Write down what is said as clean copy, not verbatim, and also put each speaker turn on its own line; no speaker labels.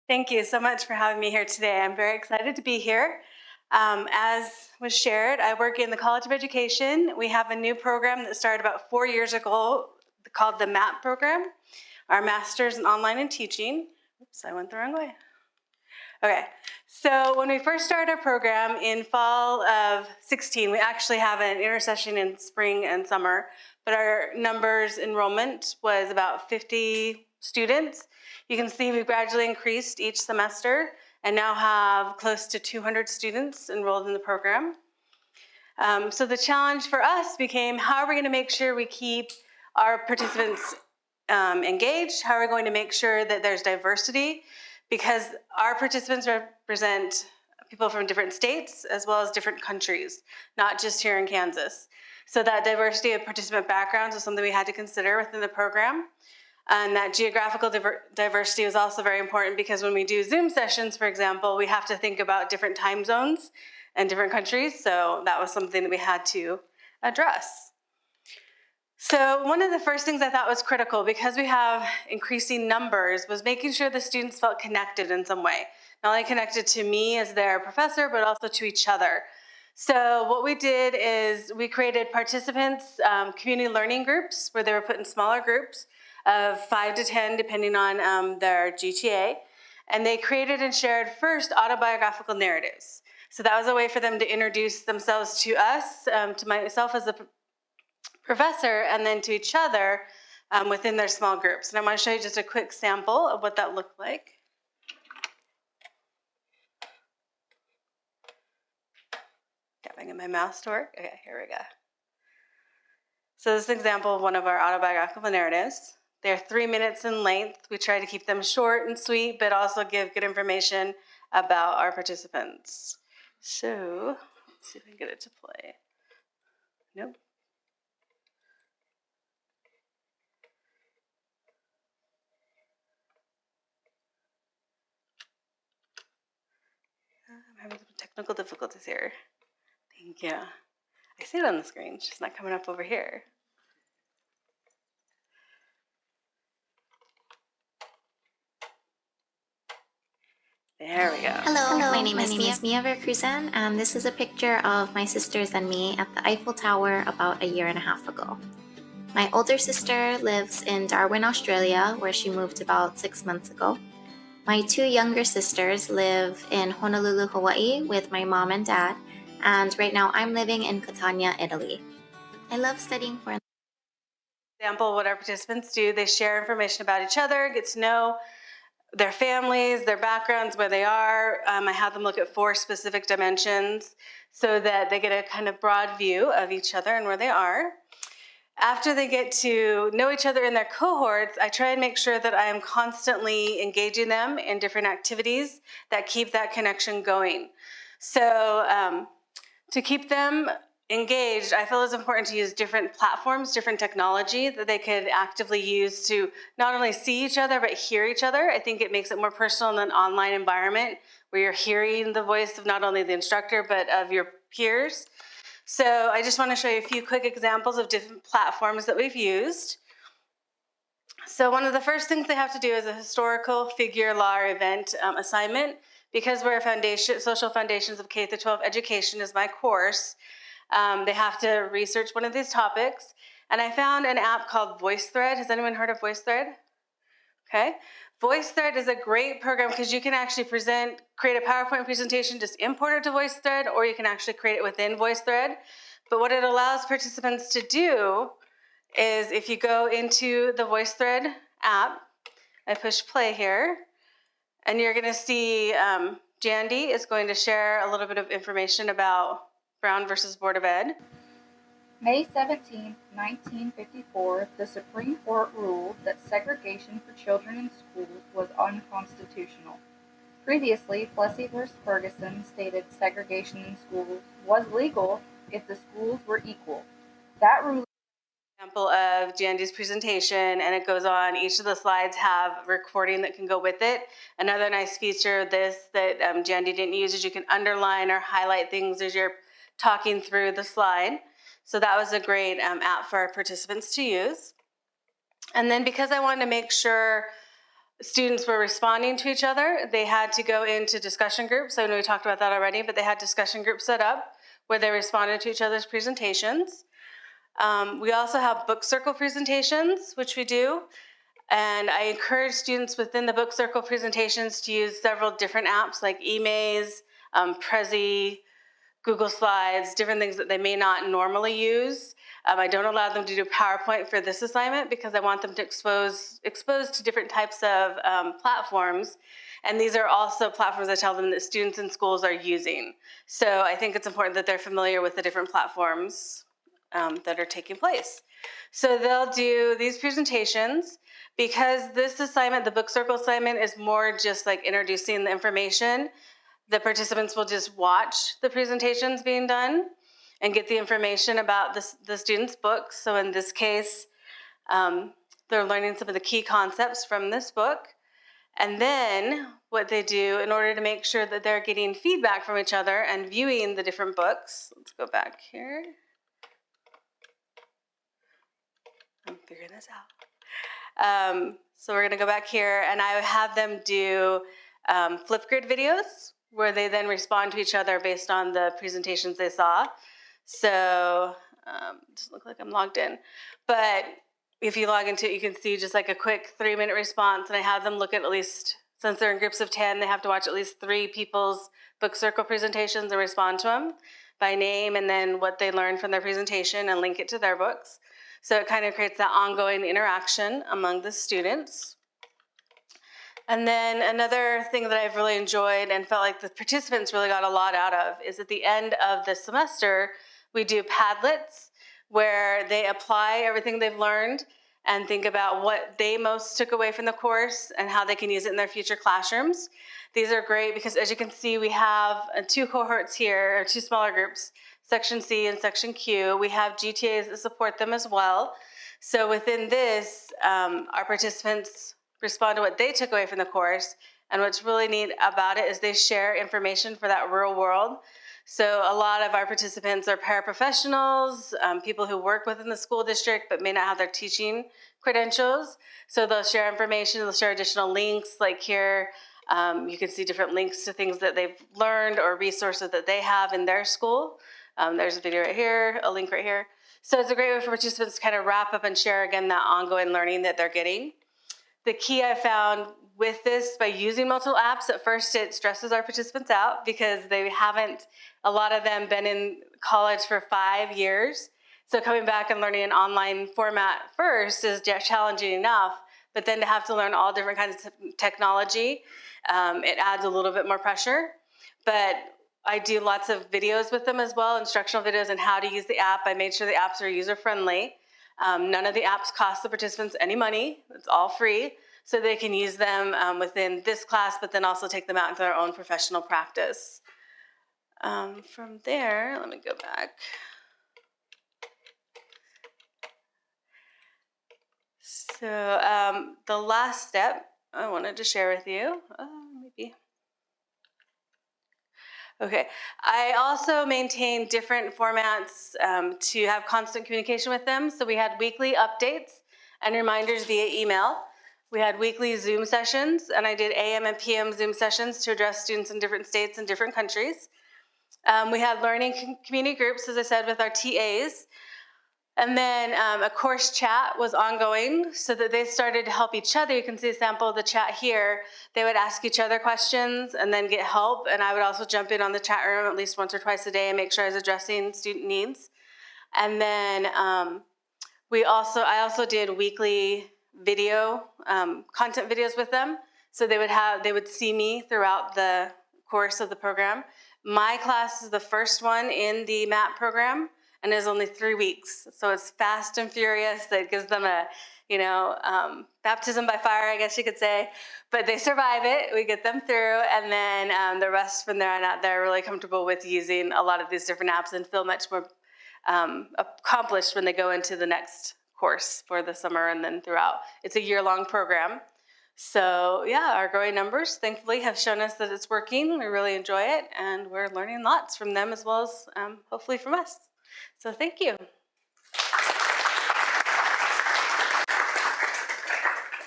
Thank you so much for having me here today. I'm very excited to be here. As was shared, I work in the College of Education. We have a new program that started about 4 years ago called the MAP program, our Masters in Online and Teaching. Oops, I went the wrong way. Okay, so when we first started our program in fall of 16, we actually have an intersession in spring and summer, but our numbers enrollment was about 50 students. You can see we've gradually increased each semester and now have close to 200 students enrolled in the program. So the challenge for us became, how are we going to make sure we keep our participants engaged? How are we going to make sure that there's diversity? Because our participants represent people from different states as well as different countries, not just here in Kansas. So that diversity of participant backgrounds is something we had to consider within the program. And that geographical diversity is also very important because when we do Zoom sessions, for example, we have to think about different time zones and different countries. So that was something that we had to address. So one of the first things I thought was critical, because we have increasing numbers, was making sure the students felt connected in some way. Not only connected to me as their professor, but also to each other. So what we did is we created participants, community learning groups, where they were put in smaller groups of 5 to 10, depending on their GTA. And they created and shared first autobiographical narratives. So that was a way for them to introduce themselves to us, to myself as a professor, and then to each other within their small groups. And I want to show you just a quick sample of what that looked like. Getting my mouse to work. Okay, here we go. So this is an example of one of our autobiographical narratives. They're 3 minutes in length. We try to keep them short and sweet, but also give good information about our participants. So let's see if I can get it to play. Nope. I'm having some technical difficulties here. Thank you. I see it on the screen. It's just not coming up over here. There we go.
Hello, my name is Mia Vercruzen, and this is a picture of my sisters and me at the Eiffel Tower about a year and a half ago. My older sister lives in Darwin, Australia, where she moved about 6 months ago. My 2 younger sisters live in Honolulu, Hawaii with my mom and dad, and right now I'm living in Catania, Italy. I love studying for
example of what our participants do. They share information about each other, get to know their families, their backgrounds, where they are. I have them look at 4 specific dimensions so that they get a kind of broad view of each other and where they are. After they get to know each other in their cohorts, I try and make sure that I am constantly engaging them in different activities that keep that connection going. So to keep them engaged, I feel it's important to use different platforms, different technology that they could actively use to not only see each other, but hear each other. I think it makes it more personal in an online environment where you're hearing the voice of not only the instructor, but of your peers. So I just want to show you a few quick examples of different platforms that we've used. So one of the first things they have to do is a historical figure, law, or event assignment. Because we're a foundation, Social Foundations of K-12 Education is my course, they have to research one of these topics. And I found an app called VoiceThread. Has anyone heard of VoiceThread? Okay. VoiceThread is a great program because you can actually create a PowerPoint presentation, just import it to VoiceThread, or you can actually create it within VoiceThread. But what it allows participants to do is if you go into the VoiceThread app, I push play here, and you're going to see Jandy is going to share a little bit of information about Brown versus Board of Ed.
May 17, 1954, the Supreme Court ruled that segregation for children in schools was unconstitutional. Previously, Plessy v. Ferguson stated segregation in schools was legal if the schools were equal. That ruling
Example of Jandy's presentation, and it goes on. Each of the slides have recording that can go with it. Another nice feature of this that Jandy didn't use is you can underline or highlight things as you're talking through the slide. So that was a great app for our participants to use. And then because I wanted to make sure students were responding to each other, they had to go into discussion groups. I know we talked about that already, but they had discussion groups set up where they responded to each other's presentations. We also have book circle presentations, which we do. And I encourage students within the book circle presentations to use several different apps like eMaze, Prezi, Google Slides, different things that they may not normally use. I don't allow them to do PowerPoint for this assignment because I want them to exposed to different types of platforms. And these are also platforms I tell them that students in schools are using. So I think it's important that they're familiar with the different platforms that are taking place. So they'll do these presentations. Because this assignment, the book circle assignment, is more just like introducing the information, the participants will just watch the presentations being done and get the information about the students' books. So in this case, they're learning some of the key concepts from this book. And then what they do in order to make sure that they're getting feedback from each other and viewing the different books. Let's go back here. I'm figuring this out. So we're going to go back here, and I have them do Flipgrid videos where they then respond to each other based on the presentations they saw. So it doesn't look like I'm logged in. But if you log into it, you can see just like a quick 3-minute response, and I have them look at least, since they're in groups of 10, they have to watch at least 3 people's book circle presentations and respond to them by name and then what they learned from their presentation and link it to their books. So it kind of creates that ongoing interaction among the students. And then another thing that I've really enjoyed and felt like the participants really got a lot out of is at the end of the semester, we do Padlets, where they apply everything they've learned and think about what they most took away from the course and how they can use it in their future classrooms. These are great because, as you can see, we have 2 cohorts here, or 2 smaller groups, Section C and Section Q. We have GTAs that support them as well. So within this, our participants respond to what they took away from the course. And what's really neat about it is they share information for that real world. So a lot of our participants are paraprofessionals, people who work within the school district but may not have their teaching credentials. So they'll share information, they'll share additional links, like here, you can see different links to things that they've learned or resources that they have in their school. There's a video right here, a link right here. So it's a great way for participants to kind of wrap up and share again that ongoing learning that they're getting. The key I found with this, by using multiple apps, at first it stresses our participants out because they haven't, a lot of them, been in college for 5 years. So coming back and learning an online format first is challenging enough, but then to have to learn all different kinds of technology, it adds a little bit more pressure. But I do lots of videos with them as well, instructional videos on how to use the app. I made sure the apps are user-friendly. None of the apps cost the participants any money. It's all free. So they can use them within this class, but then also take them out into their own professional practice. From there, let me go back. So the last step I wanted to share with you, maybe. Okay, I also maintain different formats to have constant communication with them. So we had weekly updates and reminders via email. We had weekly Zoom sessions, and I did AM and PM Zoom sessions to address students in different states and different countries. We had learning community groups, as I said, with our TAs. And then a course chat was ongoing so that they started to help each other. You can see a sample of the chat here. They would ask each other questions and then get help. And I would also jump in on the chat room at least once or twice a day and make sure I was addressing student needs. And then I also did weekly video content videos with them. So they would see me throughout the course of the program. My class is the first one in the MAP program, and it's only 3 weeks. So it's fast and furious. That gives them a, baptism by fire, I guess you could say. But they survive it. We get them through. And then the rest from there on out, they're really comfortable with using a lot of these different apps and feel much more accomplished when they go into the next course for the summer and then throughout. It's a year-long program. So yeah, our growing numbers, thankfully, have shown us that it's working. We really enjoy it, and we're learning lots from them as well as hopefully from us. So thank you.